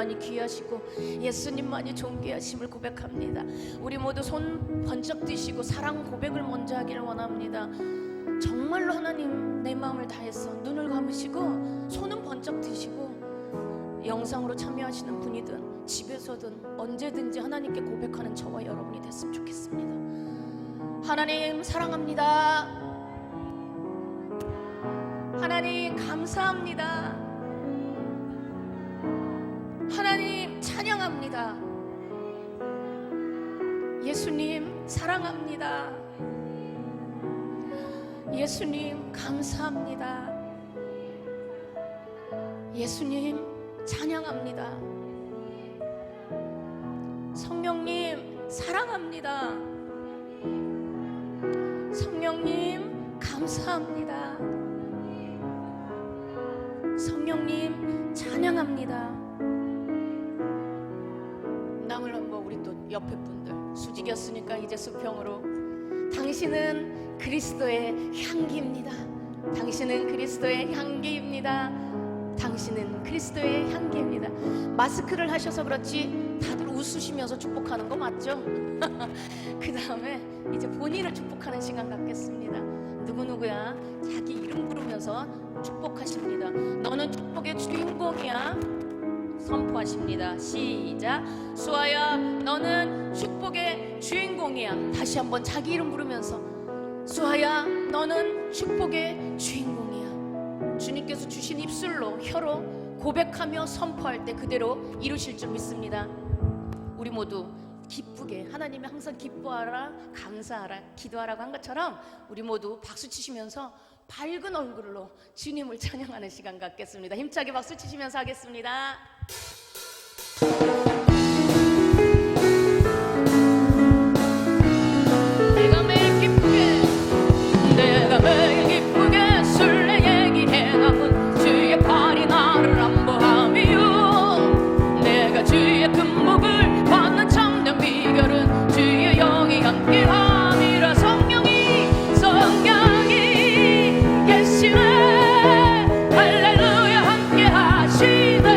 예수님만이 귀하시고 예수님만이 존귀하심을 고백합니다. 우리 모두 손 번쩍 드시고 사랑 고백을 먼저 하기를 원합니다. 정말로 하나님 내 마음을 다해서 눈을 감으시고 손은 번쩍 드시고 영상으로 참여하시는 분이든 집에서든 언제든지 하나님께 고백하는 저와 여러분이 됐으면 좋겠습니다. 하나님 사랑합니다. 하나님 감사합니다. 하나님 찬양합니다. 예수님 사랑합니다. 예수님 감사합니다. 예수님 찬양합니다. 성령님 사랑합니다. 성령님 감사합니다. 성령님 찬양합니다. 남을 한번 우리 또 옆에 분들 수직이었으니까 이제 수평으로. 당신은 그리스도의 향기입니다. 당신은 그리스도의 향기입니다. 당신은 그리스도의 향기입니다. 마스크를 하셔서 그렇지 다들 웃으시면서 축복하는 거 맞죠? 그 다음에 이제 본인을 축복하는 시간 갖겠습니다. 누구누구야 자기 이름 부르면서 축복하십니다. 너는 축복의 주인공이야 선포하십니다. 시작. 수아야 너는 축복의 주인공이야. 다시 한번 자기 이름 부르면서 수아야 너는 축복의 주인공이야. 주님께서 주신 입술로 혀로 고백하며 선포할 때 그대로 이루실 줄 믿습니다. 우리 모두 기쁘게 하나님이 항상 기뻐하라 감사하라 기도하라고 한 것처럼 우리 모두 박수 치시면서 밝은 얼굴로 주님을 찬양하는 시간 갖겠습니다. 힘차게 박수 치시면서 하겠습니다. 내가 매일 기쁘게 술래 얘기해가면 주의 팔이 나를 안보하며 내가 주의 금목을 받는 참된 비결은 주의 영이 함께함이라. 성령이 계시네 할렐루야 함께 하시네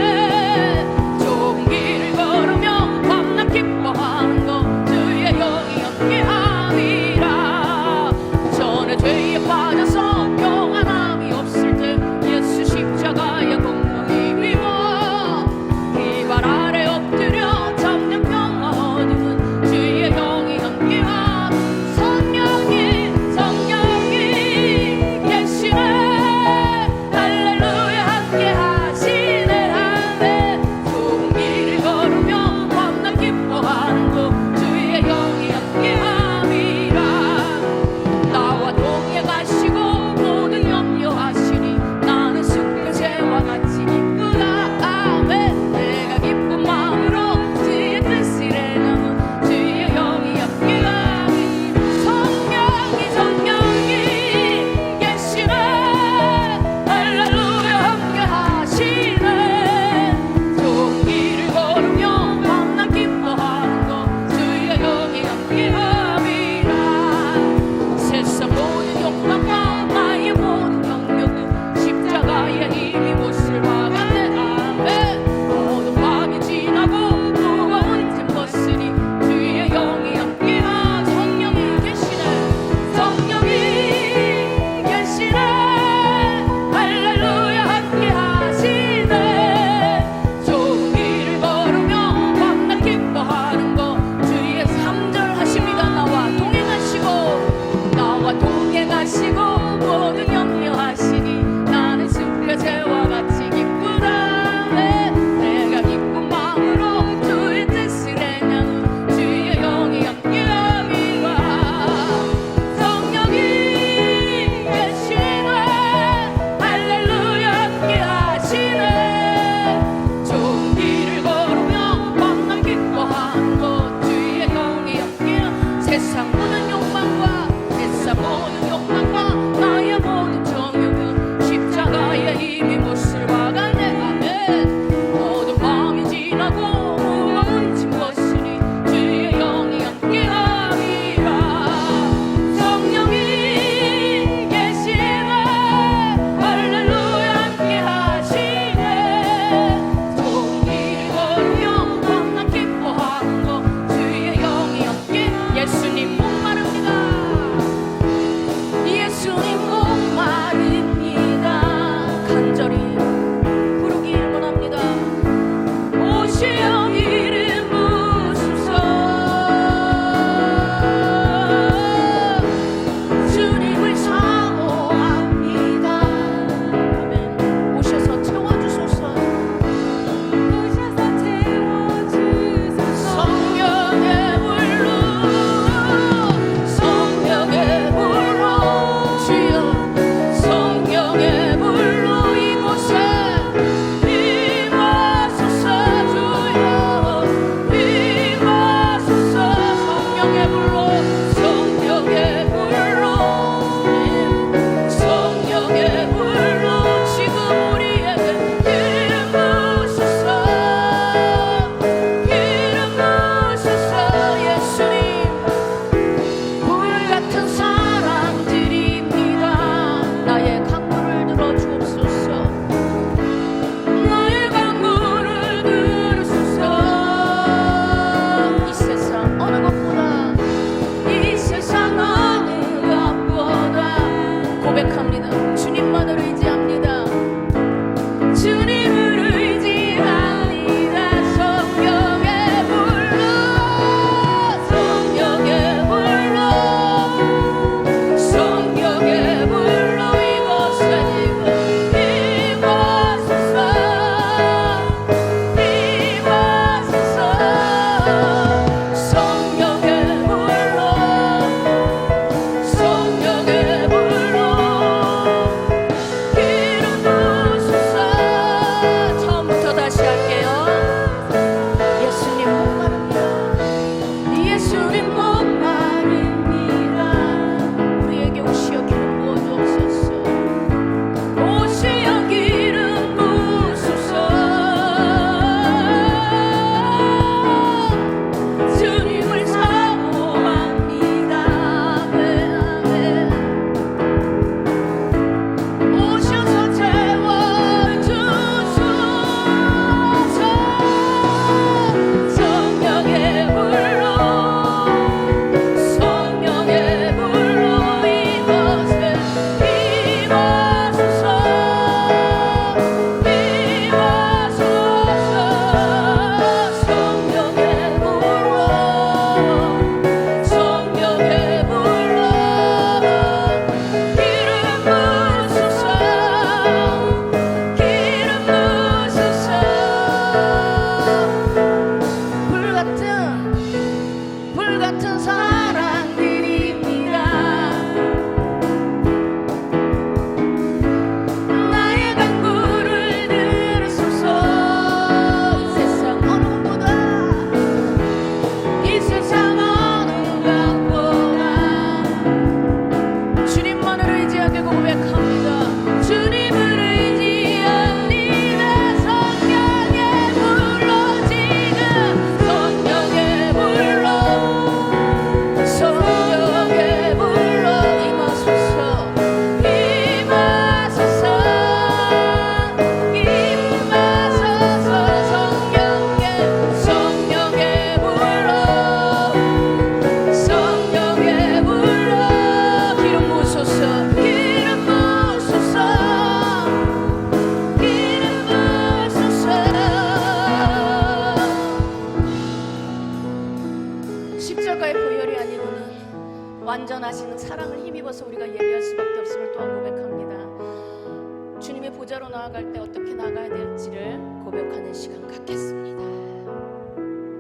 보좌로 나아갈 때 어떻게 나가야 될지를 고백하는 시간 갖겠습니다.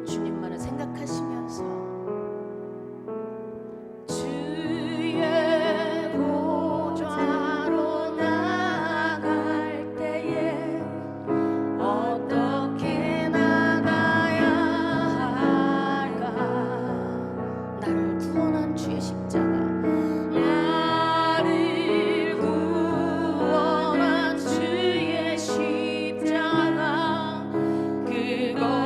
주님만을 생각하시면서 주의 보좌로 나아갈 때에 어떻게 나가야 할까? 나를 구원한 주의 십자가, 나를 구원한 주의 십자가, 그거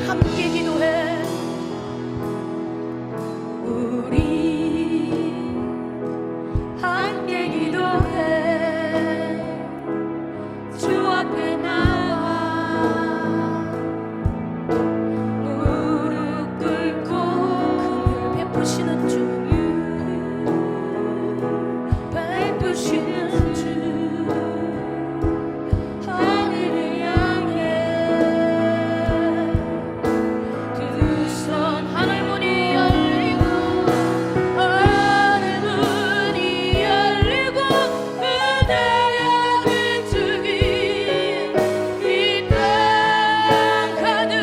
함께 기도해. 우리 함께 기도해. 주 앞에 나와 무릎 꿇고 긍휼 베푸시는 주, 베푸시는 주, 하늘을 향해 두 손 하늘 문이 열리고, 하늘 문이 열리고, 그대의 빈축이 이 땅 가득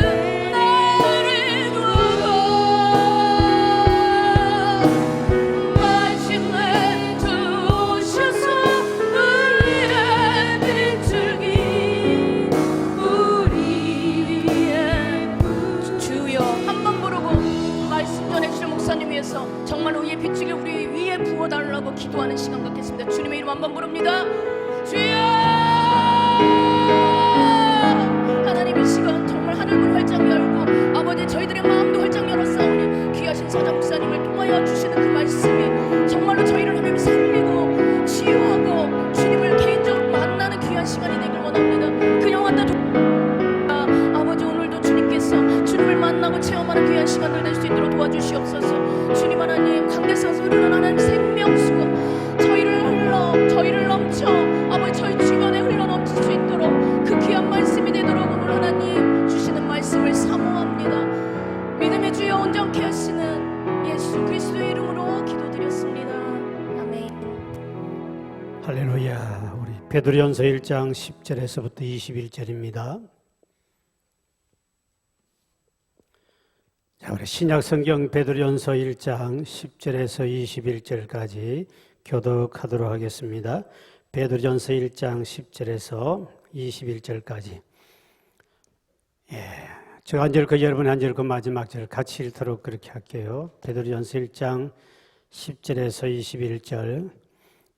내리도록 마침내 주오셔서 우리의 빈축이 우리 위에. 주여 한 번 부르고 말씀 전해주실 목사님 위해서 정말 의의 빈축이 우리 위에 부어달라고 기도하는 시간 갖겠습니다. 주님의 이름 한 번 부릅니다. 주여! 하나님 이 시간 정말 하늘문 활짝 열고 아버지 저희들의 마음도 활짝 열었사오니 귀하신 사자 목사님을 통하여 주시는 그 말씀이 정말로 저희를 하나님 살리고 치유하고 주님을 개인적으로 만나는 귀한 시간이 되길 원합니다. 그냥 왔다 아버지 오늘도 주님께서 주님을 만나고 체험하는 귀한 시간들 될 수 있도록 도와주시옵소서. 주님 하나님 강대상에서 흐르는 하나님 생명수가 저희를 넘쳐 아버지 저희 주변에 흘러넘칠 수 있도록 그 귀한 말씀이 되도록 오늘 하나님 주시는 말씀을 사모합니다. 믿음의 주여 온전케 하시는 예수 그리스도의 이름으로 기도드렸습니다. 아멘. 할렐루야. 우리 베드로전서 1장 10절에서부터 21절입니다. 자, 우리 신약성경 베드로전서 1장 10절에서 21절까지 교독하도록 하겠습니다. 베드로전서 1장 10절에서 21절까지. 제가 한 절 그 여러분이 한 절 그 마지막 절 같이 읽도록 그렇게 할게요. 베드로전서 1장 10절에서 21절.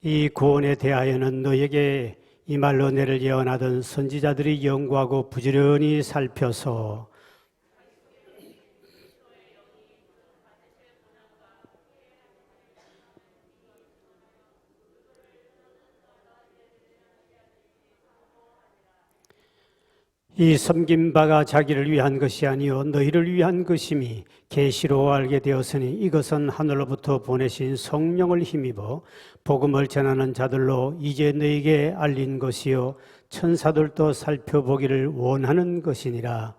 이 구원에 대하여는 너에게 임할 은혜를 예언하던 선지자들이 연구하고 부지런히 살펴서 이 섬긴 바가 자기를 위한 것이 아니요 너희를 위한 것임이 계시로 알게 되었으니 이것은 하늘로부터 보내신 성령을 힘입어 복음을 전하는 자들로 이제 너희에게 알린 것이요 천사들도 살펴보기를 원하는 것이니라.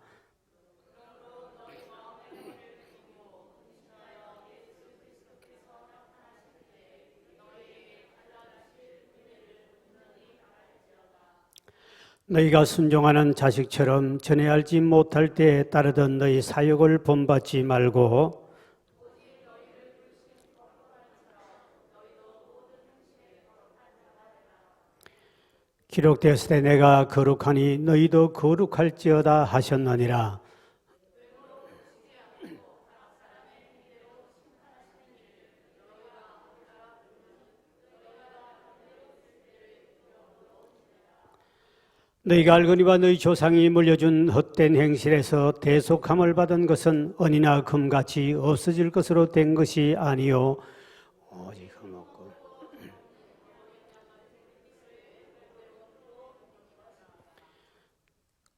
너희가 순종하는 자식처럼 전에 알지 못할 때에 따르던 너희 사역을 본받지 말고 기록되었을 때 내가 거룩하니 너희도 거룩할지어다 하셨느니라. 너희가 알거니와 너희 조상이 물려준 헛된 행실에서 대속함을 받은 것은 은이나 금같이 없어질 것으로 된 것이 아니요 오직 흠없고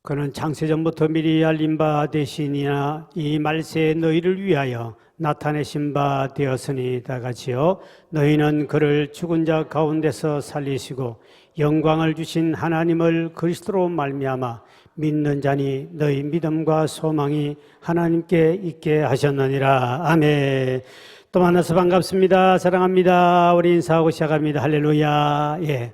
그는 창세전부터 미리 알린 바 되시니나 이 말세에 너희를 위하여 나타내신 바 되었으니 다같이요 너희는 그를 죽은 자 가운데서 살리시고 영광을 주신 하나님을 그리스도로 말미암아 믿는 자니 너희 믿음과 소망이 하나님께 있게 하셨느니라. 아멘. 또 만나서 반갑습니다. 사랑합니다. 우리 인사하고 시작합니다. 할렐루야. 예.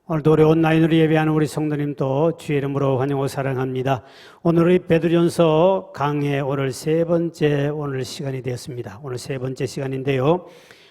오늘도 우리 온라인으로 예배하는 우리 성도님도 주의 이름으로 환영하고 사랑합니다. 오늘 우리 베드로전서 강의 오늘 세 번째 오늘 시간이 되었습니다. 오늘 세 번째 시간인데요.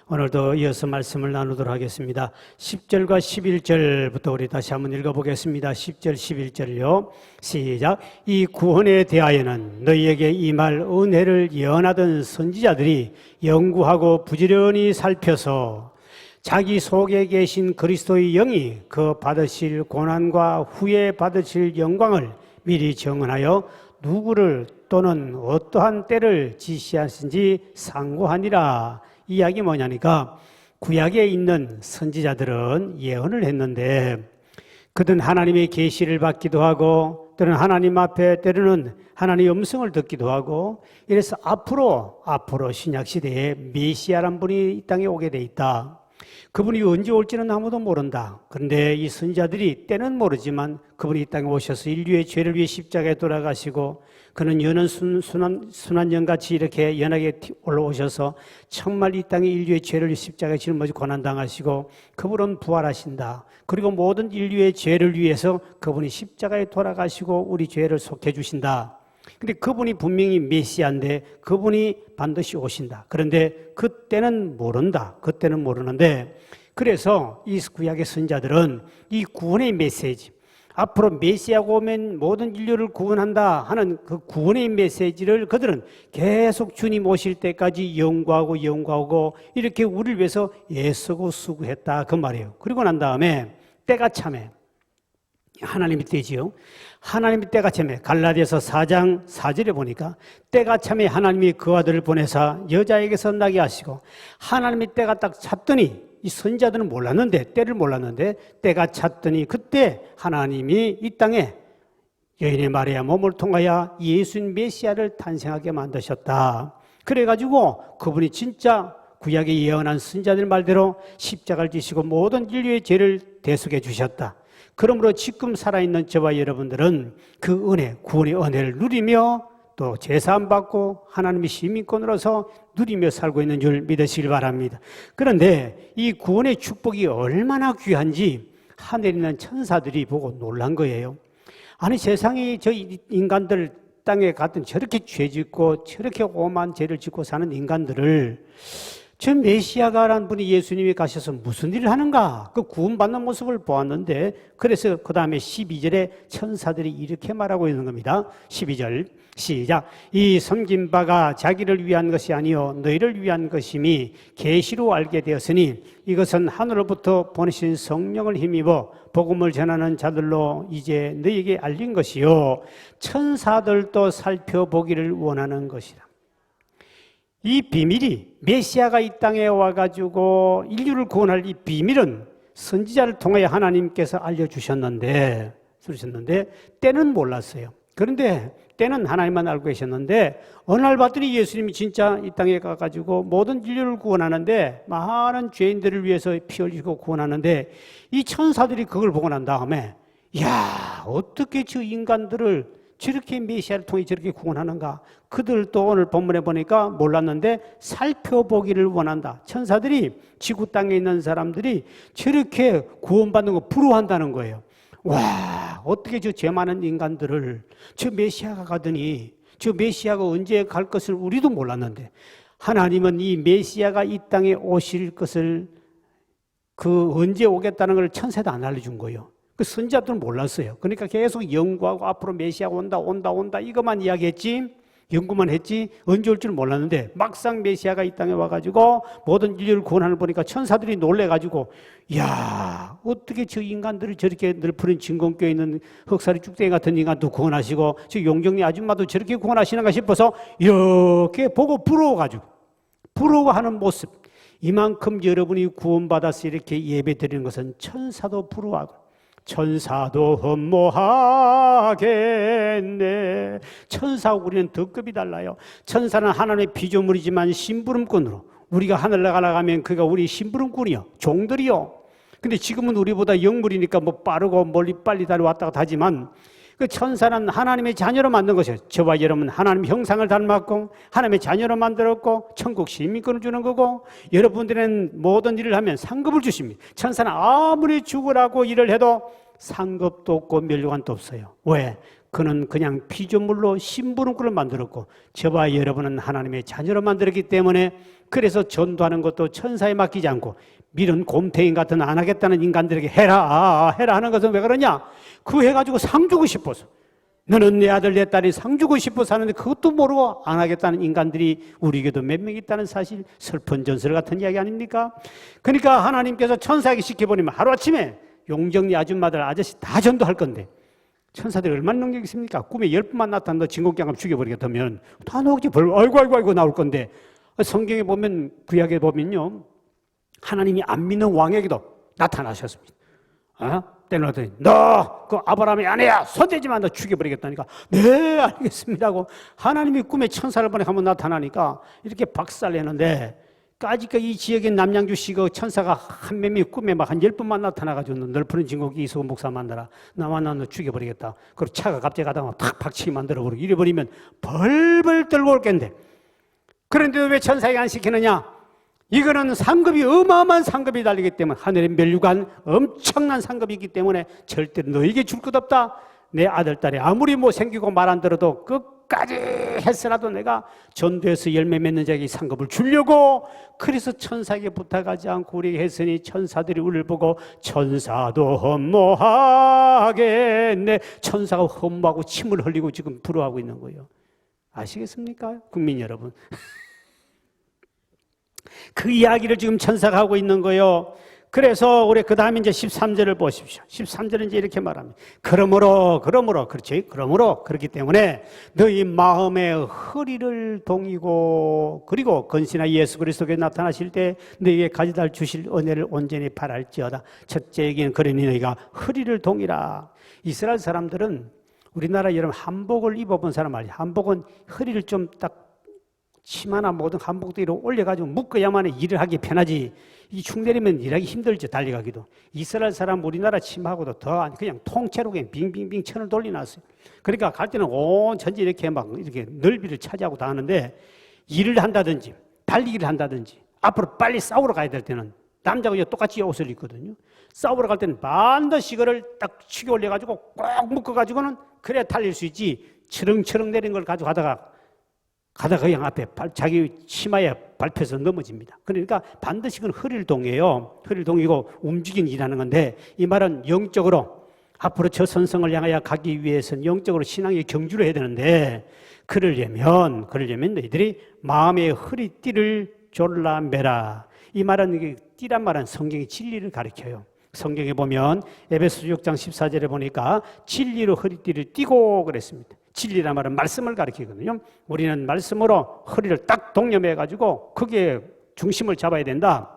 오늘도 이어서 말씀을 나누도록 하겠습니다. 10절과 11절부터 우리 다시 한번 읽어보겠습니다. 10절, 11절요. 시작. 이 구원에 대하여는 너희에게 임할 은혜를 예언하던 선지자들이 연구하고 부지런히 살펴서 자기 속에 계신 그리스도의 영이 그 받으실 고난과 후에 받으실 영광을 미리 정언하여 누구를 또는 어떠한 때를 지시하신지 상고하니라. 이 이야기 뭐냐니까 구약에 있는 선지자들은 예언을 했는데 그들은 하나님의 계시를 받기도 하고 때로는 하나님 앞에 때로는 하나님의 음성을 듣기도 하고 이래서 앞으로 신약시대에 메시아란 분이 이 땅에 오게 돼 있다. 그분이 언제 올지는 아무도 모른다. 그런데 이 선지자들이 때는 모르지만 그분이 이 땅에 오셔서 인류의 죄를 위해 십자가에 돌아가시고 그는 여는 순환연같이 이렇게 연하게 올라오셔서 정말 이 땅에 인류의 죄를 위해 십자가에 짊어지 고난당하시고 그분은 부활하신다. 그리고 모든 인류의 죄를 위해서 그분이 십자가에 돌아가시고 우리 죄를 속해 주신다. 근데 그분이 분명히 메시아인데 그분이 반드시 오신다. 그런데 그때는 모른다. 그때는 모르는데 그래서 이 구약의 선지자들은 이 구원의 메시지, 앞으로 메시아가 오면 모든 인류를 구원한다 하는 그 구원의 메시지를 그들은 계속 주님 오실 때까지 연구하고 이렇게 우리를 위해서 애쓰고 수고했다 그 말이에요. 그리고 난 다음에 때가 참에 하나님의 때지요. 하나님의 때가 참에 갈라디아서 4장 4절에 보니까 때가 참에 하나님이 그 아들을 보내사 여자에게서 나게 하시고 하나님의 때가 딱 찼더니 이 선지자들은 몰랐는데 때를 몰랐는데 때가 찼더니 그때 하나님이 이 땅에 여인의 마리아 몸을 통하여 예수님 메시아를 탄생하게 만드셨다. 그래가지고 그분이 진짜 구약에 예언한 선지자들 말대로 십자가를 지시고 모든 인류의 죄를 대속해 주셨다. 그러므로 지금 살아있는 저와 여러분들은 그 은혜, 구원의 은혜를 누리며 또 제사함 받고 하나님의 시민권으로서 누리며 살고 있는 줄 믿으시길 바랍니다. 그런데 이 구원의 축복이 얼마나 귀한지 하늘에 있는 천사들이 보고 놀란 거예요. 아니 세상에 저 인간들 땅에 갔던 저렇게 죄 짓고 저렇게 오만 죄를 짓고 사는 인간들을 저 메시아가라는 분이 예수님이 가셔서 무슨 일을 하는가? 그 구원받는 모습을 보았는데 그래서 그 다음에 12절에 천사들이 이렇게 말하고 있는 겁니다. 12절 시작. 이 섬긴 바가 자기를 위한 것이 아니요 너희를 위한 것임이 계시로 알게 되었으니 이것은 하늘로부터 보내신 성령을 힘입어 복음을 전하는 자들로 이제 너희에게 알린 것이요 천사들도 살펴보기를 원하는 것이라. 이 비밀이 메시아가 이 땅에 와가지고 인류를 구원할 이 비밀은 선지자를 통하여 하나님께서 알려주셨는데 때는 몰랐어요. 그런데 때는 하나님만 알고 계셨는데 어느 날 봤더니 예수님이 진짜 이 땅에 가가지고 모든 인류를 구원하는데 많은 죄인들을 위해서 피 흘리고 구원하는데 이 천사들이 그걸 보고 난 다음에 야 어떻게 저 인간들을 저렇게 메시아를 통해 저렇게 구원하는가? 그들도 오늘 본문에 보니까 몰랐는데 살펴보기를 원한다. 천사들이 지구 땅에 있는 사람들이 저렇게 구원받는 거 부러워한다는 거예요. 와, 어떻게 저 죄 많은 인간들을 저 메시아가 가더니 저 메시아가 언제 갈 것을 우리도 몰랐는데 하나님은 이 메시아가 이 땅에 오실 것을 그 언제 오겠다는 걸 천사도 안 알려준 거예요. 그 선지자들은 몰랐어요. 그러니까 계속 연구하고 앞으로 메시아가 온다 이것만 이야기했지 연구만 했지 언제 올 줄 몰랐는데 막상 메시아가 이 땅에 와가지고 모든 인류를 구원하는 보니까 천사들이 놀래가지고 야 어떻게 저 인간들을 저렇게 늘푸른 진공교에 있는 흑살이 쭉대기 같은 인간도 구원하시고 저 용정리 아줌마도 저렇게 구원하시는가 싶어서 이렇게 보고 부러워하는 모습 이만큼 여러분이 구원받아서 이렇게 예배 드리는 것은 천사도 부러워하고 천사도 흠모하겠네. 천사하고 우리는 더 급이 달라요. 천사는 하나님의 피조물이지만 심부름꾼으로 우리가 하늘 나가면 그가 우리 심부름꾼이요 종들이요. 근데 지금은 우리보다 영물이니까 뭐 빠르고 멀리 빨리 달려왔다 갔다 하지만 그 천사는 하나님의 자녀로 만든 것이에요. 저와 여러분은 하나님의 형상을 닮았고 하나님의 자녀로 만들었고 천국 시민권을 주는 거고 여러분들은 모든 일을 하면 상급을 주십니다. 천사는 아무리 죽으라고 일을 해도 상급도 없고 면류관도 없어요. 왜? 그는 그냥 피조물로 심부름꾼을 만들었고 저와 여러분은 하나님의 자녀로 만들었기 때문에 그래서 전도하는 것도 천사에 맡기지 않고 밀은 곰탱이 같은 안 하겠다는 인간들에게 해라 하는 것은 왜 그러냐? 그 해가지고 상 주고 싶어서 너는 내 아들 내 딸이 상 주고 싶어서 하는데 그것도 모르고 안 하겠다는 인간들이 우리에게도 몇 명 있다는 사실 슬픈 전설 같은 이야기 아닙니까? 그러니까 하나님께서 천사에게 시켜버리면 하루아침에 용정리 아줌마들 아저씨 다 전도할 건데 천사들이 얼마나 능력이 있습니까? 꿈에 10번만 나타난다 진공장갑 죽여버리겠다면 다 나오지. 아이고 나올 건데, 성경에 보면, 구약에 보면요, 하나님이 안 믿는 왕에게도 나타나셨습니다. 때는 어떠니, 너 그 아브라함의 아내야, 손대지만 너 죽여버리겠다니까, 네 알겠습니다 하고 하나님이 꿈에 천사를 보내 한번 나타나니까 이렇게 박살내는데, 까짓까 이 지역의 남양주시가 천사가 한 맴이 꿈에 막 한 10번만 나타나가지고 넓은 진국이 이소금 목사 만나라, 나 만나 너 죽여버리겠다. 그리고 차가 갑자기 가다가 탁 박치기 만들어버리고 이래버리면 벌벌 떨고 올 겠는데, 그런데 왜 천사에게 안 시키느냐? 이거는 상급이 어마어마한 상급이 달리기 때문에, 하늘의 멸류관 엄청난 상급이기 때문에 절대 너에게 줄 것 없다. 내 아들, 딸이 아무리 뭐 생기고 말 안 들어도 끝까지 했으라도 내가 전도해서 열매 맺는 자에게 상급을 주려고, 그래서 천사에게 부탁하지 않고 우리에게 했으니 천사들이 우리를 보고 천사도 흠모하겠네. 천사가 흠모하고 침을 흘리고 지금 부러워하고 있는 거예요. 아시겠습니까? 국민 여러분. 그 이야기를 지금 천사가 하고 있는 거예요. 그래서 우리 그 다음에 이제 13절을 보십시오. 13절은 이제 이렇게 말합니다. 그러므로 그렇지. 그러므로 그렇기 때문에 너희 마음의 허리를 동이고, 그리고 건신한 예수 그리스도께 나타나실 때 너희에게 가져다 주실 은혜를 온전히 바랄지어다. 첫째 얘기는 그러니 너희가 허리를 동이라. 이스라엘 사람들은 우리나라 여러분 한복을 입어본 사람 말이야. 한복은 허리를 좀 딱 치마나 모든 한복도 이렇게 올려가지고 묶어야만 일을 하기 편하지. 이 축 내리면 일하기 힘들죠, 달려가기도. 이스라엘 사람 우리나라 치마하고도 더 그냥 통째로 그냥 빙빙빙 천을 돌려놨어요. 그러니까 갈 때는 온 전체 이렇게 막 이렇게 넓이를 차지하고 다 하는데, 일을 한다든지 달리기를 한다든지 앞으로 빨리 싸우러 가야 될 때는 남자가 똑같이 옷을 입거든요. 싸우러 갈 때는 반드시 이거를 딱 치게 올려가지고 꼭 묶어가지고는 그래야 달릴 수 있지. 치렁치렁 내린 걸 가지고 가다가 그냥 앞에 자기 치마에 밟혀서 넘어집니다. 그러니까 반드시 그건 허리를 동여요. 허리를 동이고 움직이는 일하는 건데, 이 말은 영적으로 앞으로 저 선성을 향하여 가기 위해서는 영적으로 신앙의 경주를 해야 되는데, 그러려면 너희들이 마음의 허리띠를 졸라매라. 이 말은, 띠란 말은 성경의 진리를 가리켜요. 성경에 보면 에베소서 6장 14절에 보니까 진리로 허리띠를 띠고 그랬습니다. 진리란 말은 말씀을 가리키거든요. 우리는 말씀으로 허리를 딱 동여매가지고 거기에 중심을 잡아야 된다.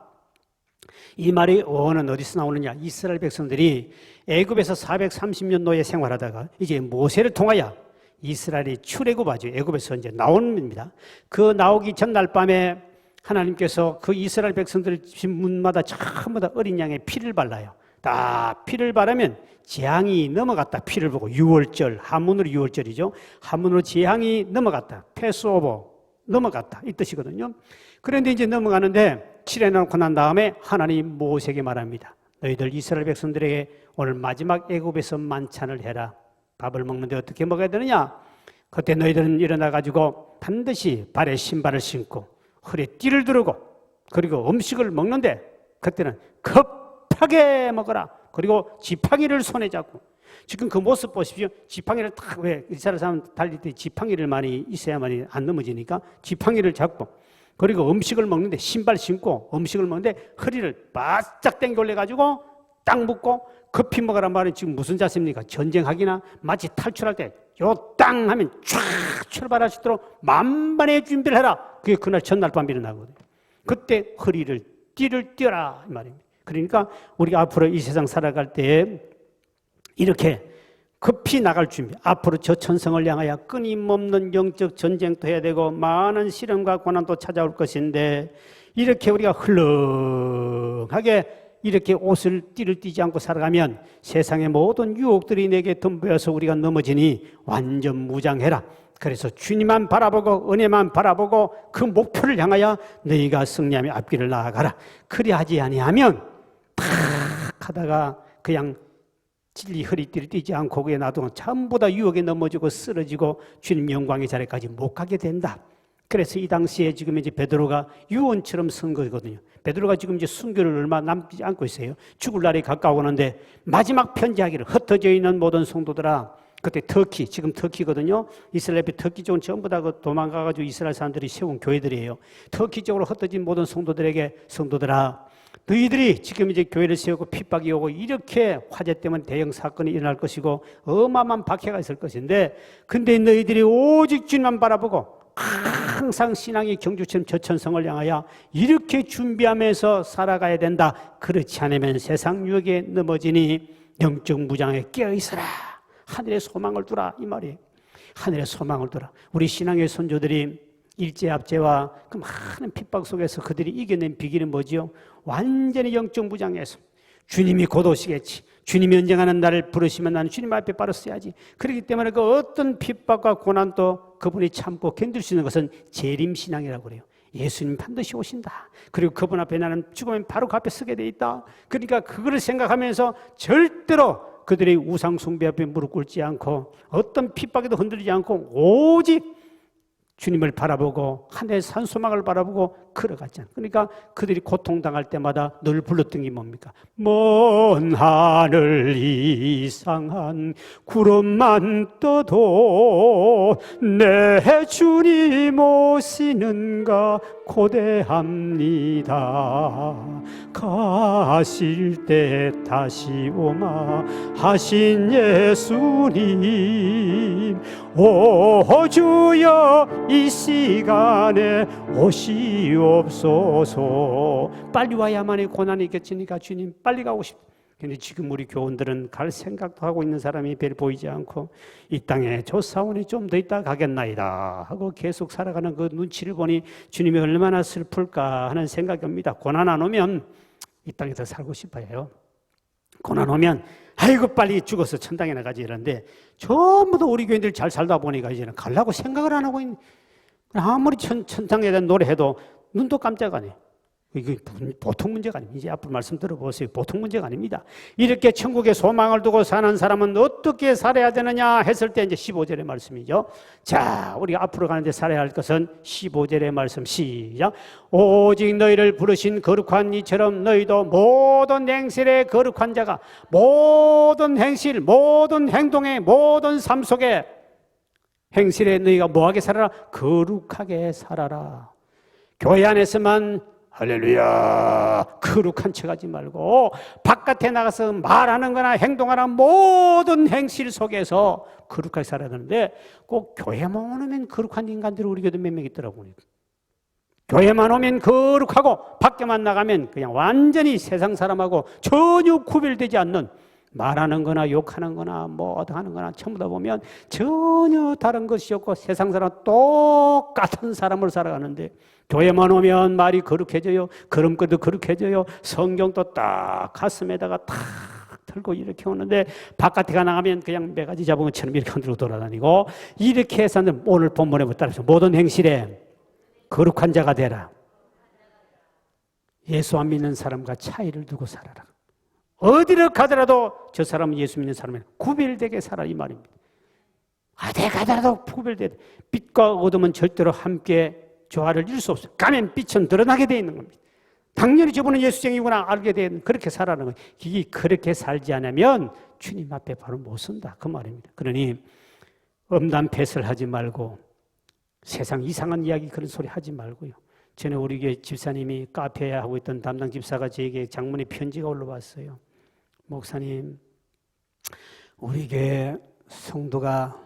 이 말이 어디서 나오느냐? 이스라엘 백성들이 애굽에서 430년 노예 생활하다가 이제 모세를 통하여 이스라엘이 출애굽하죠. 애굽에서 이제 나오는 겁니다. 그 나오기 전날 밤에 하나님께서 그 이스라엘 백성들 집 문마다 전부 다 어린 양의 피를 발라요. 다 피를 바르면 재앙이 넘어갔다. 피를 보고 유월절, 한문으로 유월절이죠. 한문으로 재앙이 넘어갔다. 패스오버 넘어갔다. 이 뜻이거든요. 그런데 이제 넘어가는데 칠해놓고 난 다음에 하나님 모세에게 말합니다. 너희들 이스라엘 백성들에게 오늘 마지막 애굽에서 만찬을 해라. 밥을 먹는데 어떻게 먹어야 되느냐? 그때 너희들은 일어나가지고 반드시 발에 신발을 신고 허리에 띠를 두르고, 그리고 음식을 먹는데 그때는 급하게 먹어라. 그리고 지팡이를 손에 잡고, 지금 그 모습 보십시오. 지팡이를 딱, 왜 이스라엘 사람 달릴 때 지팡이를 많이 있어야만이 안 넘어지니까 지팡이를 잡고, 그리고 음식을 먹는데 신발 신고 음식을 먹는데 허리를 바짝 당겨 올려가지고 딱 묶고 급히 먹으란 말은 지금 무슨 자세입니까? 전쟁하기나 마치 탈출할 때 요 땅 하면 쫙 출발할 수 있도록 만반의 준비를 해라. 그게 그날 전날 밤 일어나거든요. 그때 허리를 띠를 띄어라 이 말입니다. 그러니까 우리가 앞으로 이 세상 살아갈 때 이렇게 급히 나갈 준비, 앞으로 저 천성을 향하여 끊임없는 영적 전쟁도 해야 되고 많은 시련과 고난도 찾아올 것인데, 이렇게 우리가 흘렁하게 이렇게 띠를 띠지 않고 살아가면 세상의 모든 유혹들이 내게 덤벼서 우리가 넘어지니 완전 무장해라. 그래서 주님만 바라보고 은혜만 바라보고 그 목표를 향하여 너희가 승리하며 앞길을 나아가라. 그리하지 아니하면 탁 하다가 그냥 진리 허리띠를 띠지 않고 그에 놔두면 전부 다 유혹에 넘어지고 쓰러지고 주님 영광의 자리까지 못 가게 된다. 그래서 이 당시에 지금 이제 베드로가 유언처럼 쓴 거거든요. 베드로가 지금 이제 순교를 얼마 남지 않고 있어요. 죽을 날이 가까워오는데 마지막 편지하기를, 흩어져 있는 모든 성도들아, 그때 터키, 지금 터키거든요. 이스라엘 터키 쪽은 전부 다 도망가가지고 이스라엘 사람들이 세운 교회들이에요. 터키 쪽으로 흩어진 모든 성도들에게, 성도들아, 너희들이 지금 이제 교회를 세우고 핍박이 오고 이렇게 화재 때문에 대형 사건이 일어날 것이고 어마어마한 박해가 있을 것인데, 근데 너희들이 오직 주님만 바라보고 항상 신앙의 경주처럼 저천성을 향하여 이렇게 준비하면서 살아가야 된다. 그렇지 않으면 세상 유혹에 넘어지니 영적 무장에 깨어있어라. 하늘의 소망을 두라 이 말이에요. 하늘의 소망을 두라. 우리 신앙의 선조들이 일제압제와 그 많은 핍박 속에서 그들이 이겨낸 비결은 뭐지요? 완전히 영적 무장에서 주님이 곧 오시겠지. 주님이 언젠가는 나를 부르시면 나는 주님 앞에 바로 서야지. 그렇기 때문에 그 어떤 핍박과 고난도 그분이 참고 견딜 수 있는 것은 재림신앙이라고 그래요. 예수님 반드시 오신다. 그리고 그분 앞에 나는 죽으면 바로 그 앞에 서게 돼 있다. 그러니까 그거를 생각하면서 절대로 그들의 우상 숭배 앞에 무릎 꿇지 않고 어떤 핍박에도 흔들리지 않고 오직 주님을 바라보고 하늘의 산소망을 바라보고 걸어갔잖아요. 그러니까 그들이 고통당할 때마다 늘 불렀던 게 뭡니까? 먼 하늘 이상한 구름만 떠도 내 주님 오시는가 고대합니다. 가실 때 다시 오마 하신 예수님, 오 주여 이 시간에 오시옵소서. 빨리 와야만이 고난이 겠지니까 주님 빨리 가고 싶다. 근데 지금 우리 교원들은 갈 생각도 하고 있는 사람이 별 보이지 않고 이 땅에 조사원이 좀 더 있다 가겠나이다 하고 계속 살아가는 그 눈치를 보니 주님이 얼마나 슬플까 하는 생각이 옵니다. 고난 안 오면 이 땅에 더 살고 싶어요. 고난 오면 아이고 빨리 죽어서 천당에 나가지 이러는데 전부 다 우리 교인들 잘 살다 보니까 이제는 가려고 생각을 안 하고 있는, 아무리 천당에 대한 노래해도 눈도 깜짝 안 해. 이게 보통 문제가 아닙니다. 이제 앞으로 말씀 들어보세요. 보통 문제가 아닙니다. 이렇게 천국에 소망을 두고 사는 사람은 어떻게 살아야 되느냐 했을 때 이제 15절의 말씀이죠. 자, 우리가 앞으로 가는데 살아야 할 것은 15절의 말씀 시작. 오직 너희를 부르신 거룩한 이처럼 너희도 모든 행실에 거룩한 자가 모든 행실, 모든 행동에, 모든 삶 속에 행실에 너희가 뭐하게 살아라? 거룩하게 살아라. 교회 안에서만 할렐루야 거룩한 척하지 말고 바깥에 나가서 말하는 거나 행동하는 모든 행실 속에서 거룩하게 살아야 되는데 꼭 교회만 오면 거룩한 인간들이 우리 교회도 몇 명 있더라고요. 교회만 오면 거룩하고 밖에만 나가면 그냥 완전히 세상 사람하고 전혀 구별되지 않는, 말하는 거나 욕하는 거나 뭐 하는 거나 전부 다 보면 전혀 다른 것이 없고 세상 사람 똑같은 사람을 살아가는데 교회만 오면 말이 거룩해져요. 걸음걸이도 거룩해져요. 성경도 딱 가슴에다가 탁 들고 이렇게 오는데 바깥에 나가면 그냥 매가지 잡은 것처럼 이렇게 흔들고 돌아다니고 이렇게 해서 오늘 본문에 따라서 모든 행실에 거룩한 자가 되라. 예수 안 믿는 사람과 차이를 두고 살아라. 어디를 가더라도 저 사람은 예수 믿는 사람은 구별되게 살아 이 말입니다. 어디 가더라도 구별되게. 빛과 어둠은 절대로 함께 조화를 이룰 수 없어요. 가면 빛은 드러나게 되어 있는 겁니다. 당연히 저분은 예수쟁이구나 알게 되는, 그렇게 살아가는 거예요. 이게 그렇게 살지 않으면 주님 앞에 바로 못 선다 그 말입니다. 그러니 음담패설 하지 말고 세상 이상한 이야기 그런 소리 하지 말고요. 전에 우리 교회 집사님이 카페에 하고 있던 담당 집사가 저에게 장문의 편지가 올라왔어요. 목사님, 우리 교회 성도가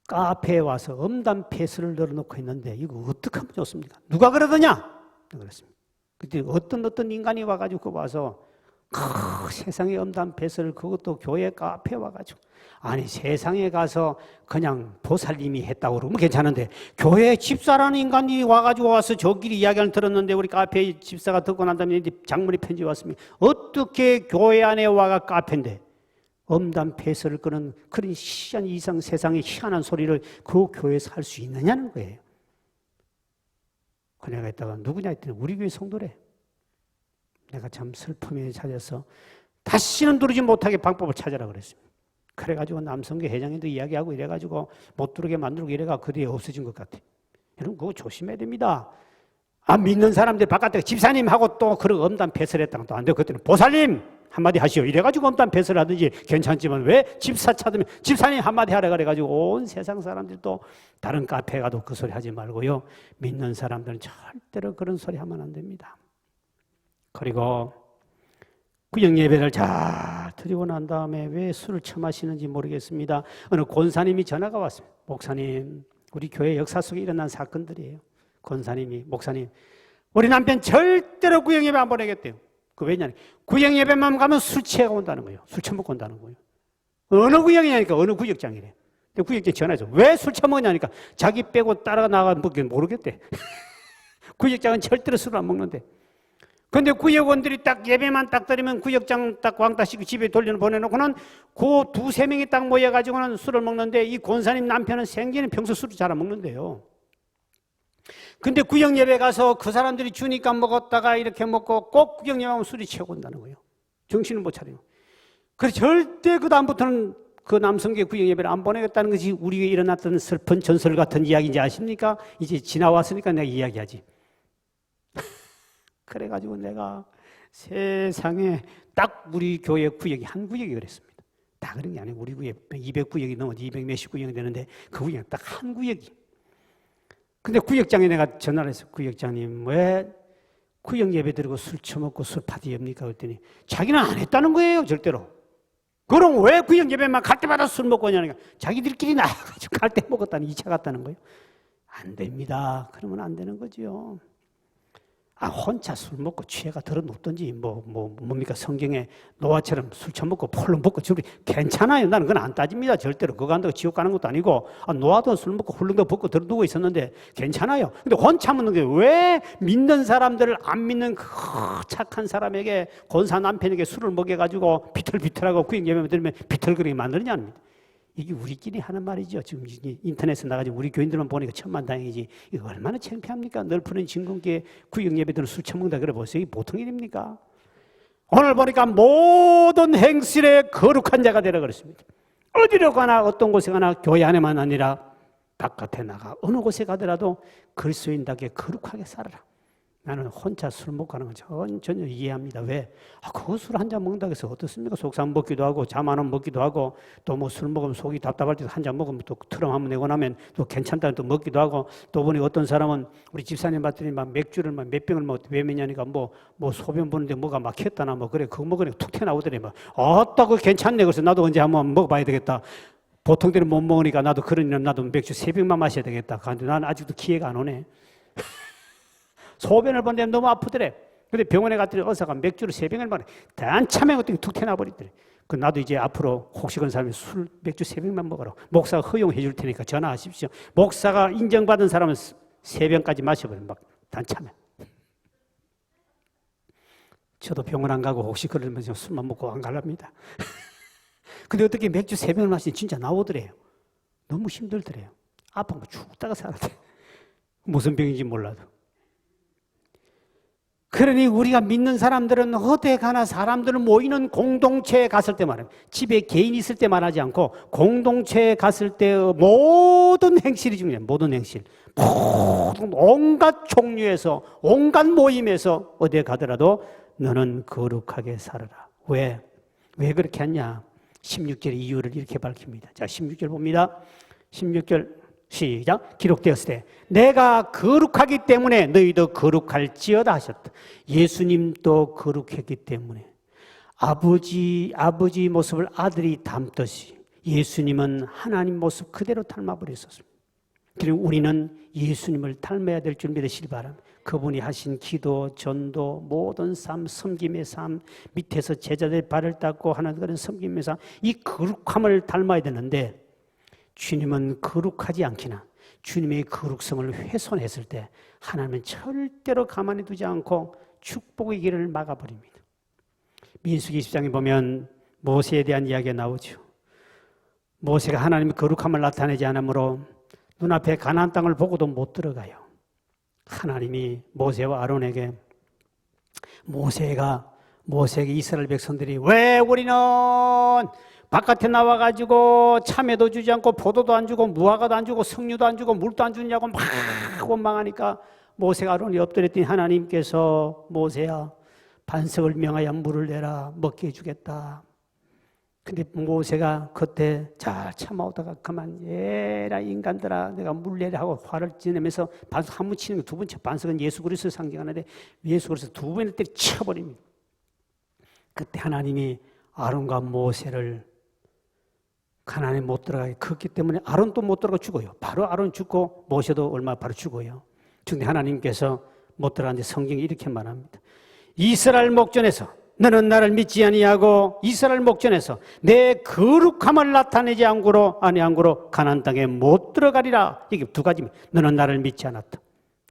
카페에 와서 음담패설을 늘어놓고 있는데 이거 어떻게 하면 좋습니까? 누가 그러더냐? 그랬습니다. 그때 어떤 인간이 와가지고 와서 세상에 음담패설 그것도 교회 카페에 와가지고, 아니 세상에 가서 그냥 보살님이 했다고 그러면 괜찮은데 교회 집사라는 인간이 와가지고 와서 저끼리 이야기를 들었는데 우리 카페 집사가 듣고 난 다음에 장문의 편지 왔습니다. 어떻게 교회 안에 와가 카페인데 음담패설을 끄는 그런 희한 이상 세상의 희한한 소리를 그 교회에서 할 수 있느냐는 거예요. 그녀가 있다가 누구냐 했더니 우리 교회 성도래. 내가 참 슬픔에 찾아서 다시는 누르지 못하게 방법을 찾아라 그랬습니다. 그래가지고 남성교 회장님도 이야기하고 이래가지고 못 들게 만들고 이래가 그 뒤에 없어진 것 같아요. 여러분 그거 조심해야 됩니다. 안 믿는 사람들 바깥에 집사님하고 또 그런 음담패설했다가 또 안 돼요. 그때는 보살님 한마디 하시오. 이래가지고 음담패설 하든지 괜찮지만 왜 집사 찾으면 집사님 한마디 하라 그래가지고 온 세상 사람들도 다른 카페에 가도 그 소리 하지 말고요. 믿는 사람들은 절대로 그런 소리 하면 안 됩니다. 그리고 구역 예배를 잘 드리고 난 다음에 왜 술을 처마시는지 모르겠습니다. 어느 권사님이 전화가 왔습니다. 목사님, 우리 교회 역사 속에 일어난 사건들이에요. 권사님이, 목사님, 우리 남편 절대로 구역 예배 안 보내겠대요. 그 왜냐면 구역 예배만 가면 술 취해가 온다는 거예요. 술 처먹고 온다는 거예요. 어느 구역이냐니까 어느 구역장이래. 근데 구역장 전화해서 왜 술 처먹냐니까 자기 빼고 따라가 나가 모르겠대. 구역장은 절대로 술을 안 먹는데. 근데 구역원들이 딱 예배만 딱 드리면 구역장 딱 왕따시키고 집에 보내놓고는 그 두세 명이 딱 모여가지고는 술을 먹는데 이 권사님 남편은 생전에 평소 술을 잘 안 먹는데요. 근데 구역 예배 가서 그 사람들이 주니까 먹었다가 이렇게 먹고 꼭 구역 예배 하면 술이 채고 온다는 거예요. 정신을 못 차려요. 그래서 절대 그 다음부터는 그 남성계 구역 예배를 안 보내겠다는 것이 우리에게 일어났던 슬픈 전설 같은 이야기인지 아십니까? 이제 지나왔으니까 내가 이야기하지. 그래가지고 내가 세상에 딱 우리 교회 구역이 한 구역이 그랬습니다. 다 그런 게 아니고 우리 구역 200구역이 넘어지 200 몇십 구역이 되는데 그 구역 딱 한 구역이. 근데 구역장에 내가 전화를 해서 구역장님 왜 구역 예배 드리고 술 처먹고 술 파티 합니까? 그랬더니 자기는 안 했다는 거예요 절대로. 그럼 왜 구역 예배만 갈 때마다 술 먹고 오냐니까 자기들끼리 나가가지고 갈 때 먹었다는 2차 갔다는 거예요. 안 됩니다. 그러면 안 되는 거죠. 혼자 술 먹고 취해가 들어 눕든지 뭡니까 성경에 노아처럼 술 처먹고 폴로 먹고 저리 괜찮아요. 나는 그건 안 따집니다. 절대로 그거 한다고 지옥 가는 것도 아니고 노아도 술 먹고 훌렁도 벗고 들어 누워 있었는데 괜찮아요. 근데 혼자 먹는 게 왜 믿는 사람들을 안 믿는 그 착한 사람에게 권사 남편에게 술을 먹여가지고 비틀비틀하고 구역 예배만 들으면 비틀거리게 만드느냐 합니다. 이게 우리끼리 하는 말이죠. 지금 인터넷에 나가지고 우리 교인들만 보니까 천만다행이지. 이거 얼마나 창피합니까? 널푸른 진공기에 구역 예배들은 술 처먹는다 그래 보세요. 이게 보통 일입니까? 오늘 보니까 모든 행실에 거룩한 자가 되라 그랬습니다. 어디로 가나 어떤 곳에 가나 교회 안에만 아니라 바깥에 나가 어느 곳에 가더라도 그리스도인답게 거룩하게 살아라. 나는 혼자 술 먹고 가는 건 전혀 이해합니다. 왜? 그거 술 한 잔 먹는다고 해서 어떻습니까? 속상 먹기도 하고 잠 안 오면 먹기도 하고 또 뭐 술 먹으면 속이 답답할 때도 한 잔 먹으면 또 트럼 한번 내고 나면 또 괜찮다고 또 먹기도 하고 또 보니 어떤 사람은 우리 집사님 봤더니 막 맥주를 막 몇 병을 왜 먹냐니까 뭐 소변 보는데 뭐가 막혔다나 뭐 그래 그거 먹으니까 툭 튀어나오더니 막 어따고 괜찮네. 그래서 나도 언제 한번 먹어봐야 되겠다. 보통 때는 못 먹으니까 나도 그러니 나도 맥주 3병만 마셔야 되겠다. 근데 난 아직도 기회가 안 오네. 소변을 보는데 너무 아프더래. 근데 병원에 갔더니 의사가 맥주를 3병을 마셔. 한참에 어떻게 툭 튀어나와버리더래. 그 나도 이제 앞으로 혹시 그런 사람이 맥주 3병만 먹으라고. 목사가 허용해 줄 테니까 전화하십시오. 목사가 인정받은 사람은 3병까지 마셔버려. 막 단참에. 저도 병원 안 가고 혹시 그러면서 술만 먹고 안 갈랍니다. 근데 어떻게 맥주 3병을 마시니 진짜 나오더래요. 너무 힘들더래요. 아파서 죽다가 살았대. 무슨 병인지 몰라도. 그러니 우리가 믿는 사람들은 어디 가나 사람들은 모이는 공동체에 갔을 때 말이에요. 집에 개인 있을 때만 하지 않고 공동체에 갔을 때 모든 행실이 중요해요. 모든 행실. 모든 온갖 종류에서 온갖 모임에서 어디에 가더라도 너는 거룩하게 살아라. 왜 그렇게 하냐? 16절 이유를 이렇게 밝힙니다. 자, 16절 봅니다. 16절 시작. 기록되었을 때 내가 거룩하기 때문에 너희도 거룩할지어다 하셨다. 예수님도 거룩했기 때문에 아버지 모습을 아들이 담듯이 예수님은 하나님 모습 그대로 닮아버렸었습니다. 그리고 우리는 예수님을 닮아야 될 줄 믿으시기 바랍니다. 그분이 하신 기도, 전도, 모든 삶, 섬김의 삶, 밑에서 제자들 발을 닦고 하는 그런 섬김의 삶, 이 거룩함을 닮아야 되는데 주님은 거룩하지 않기나 주님의 거룩성을 훼손했을 때 하나님은 절대로 가만히 두지 않고 축복의 길을 막아버립니다. 민수기 20장에 보면 모세에 대한 이야기가 나오죠. 모세가 하나님의 거룩함을 나타내지 않으므로 눈앞에 가나안 땅을 보고도 못 들어가요. 하나님이 모세와 아론에게 모세에게 이스라엘 백성들이 왜 우리는 바깥에 나와가지고 참외도 주지 않고 포도도 안 주고 무화과도 안 주고 석류도 안 주고 물도 안 주냐고 막 원망하니까 모세가 아론이 엎드렸더니 하나님께서 모세야 반석을 명하여 물을 내라 먹게 해주겠다. 근데 모세가 그때 잘 참아오다가 그만 얘라 인간들아 내가 물내라 하고 화를 지내면서 반석 한 번 치는 게 두 번째 반석은 예수 그리스도를 상징하는데 예수 그리스도 두 번을 때려 쳐버립니다. 그때 하나님이 아론과 모세를 가나안에 못 들어가게 그렇기 때문에 아론도 못 들어가 죽어요. 바로 아론 죽고 모세도 얼마 바로 죽어요. 근데 하나님께서 못 들어가는데 성경이 이렇게 말합니다. 이스라엘 목전에서 너는 나를 믿지 아니하고 이스라엘 목전에서 내 거룩함을 나타내지 아니한고로 가나안 땅에 못 들어가리라. 이게 두 가지입니다. 너는 나를 믿지 않았다.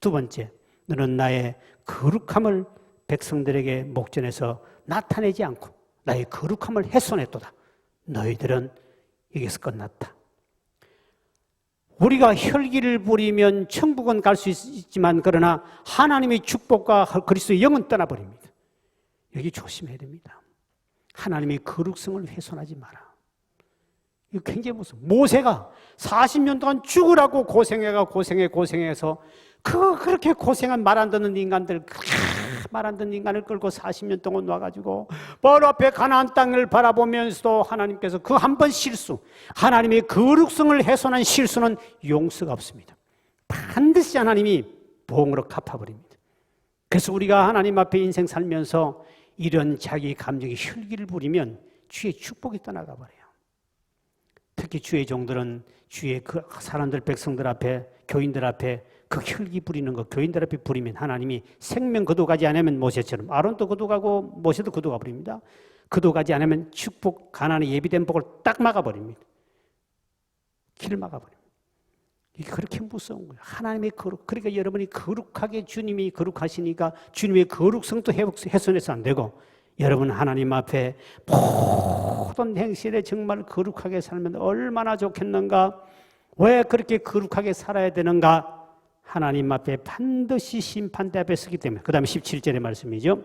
두 번째, 너는 나의 거룩함을 백성들에게 목전에서 나타내지 않고 나의 거룩함을 훼손했도다. 너희들은 여기서 끝났다. 우리가 혈기를 부리면 천국은 갈 수 있지만 그러나 하나님의 축복과 그리스도의 영은 떠나버립니다. 여기 조심해야 됩니다. 하나님의 거룩성을 훼손하지 마라. 이거 굉장히 무서워. 모세가 40년 동안 죽으라고 고생해서 그렇게 고생한 말 안 듣는 인간들, 말 안 듣는 인간을 끌고 40년 동안 와가지고 바로 앞에 가나안 땅을 바라보면서도 하나님께서 그 한 번 실수, 하나님의 거룩성을 훼손한 실수는 용서가 없습니다. 반드시 하나님이 보응으로 갚아버립니다. 그래서 우리가 하나님 앞에 인생 살면서 이런 자기 감정이 혈기를 부리면 주의 축복이 떠나가 버려요. 특히 주의 종들은 주의 그 사람들, 백성들 앞에, 교인들 앞에 그 혈기 부리는 거 교인들 앞에 부리면 하나님이 생명 거두가지 않으면 모세처럼 아론도 거두가고 모세도 거두가 버립니다. 거두가지 않으면 축복, 가나안의 예비된 복을 딱 막아버립니다. 길을 막아버립니다. 이게 그렇게 무서운 거예요. 하나님의 거룩. 그러니까 여러분이 거룩하게 주님이 거룩하시니까 주님의 거룩성도 훼손해서 안 되고 여러분 하나님 앞에 모든 행실에 정말 거룩하게 살면 얼마나 좋겠는가? 왜 그렇게 거룩하게 살아야 되는가? 하나님 앞에 반드시 심판대 앞에 서기 때문에. 그 다음에 17절의 말씀이죠.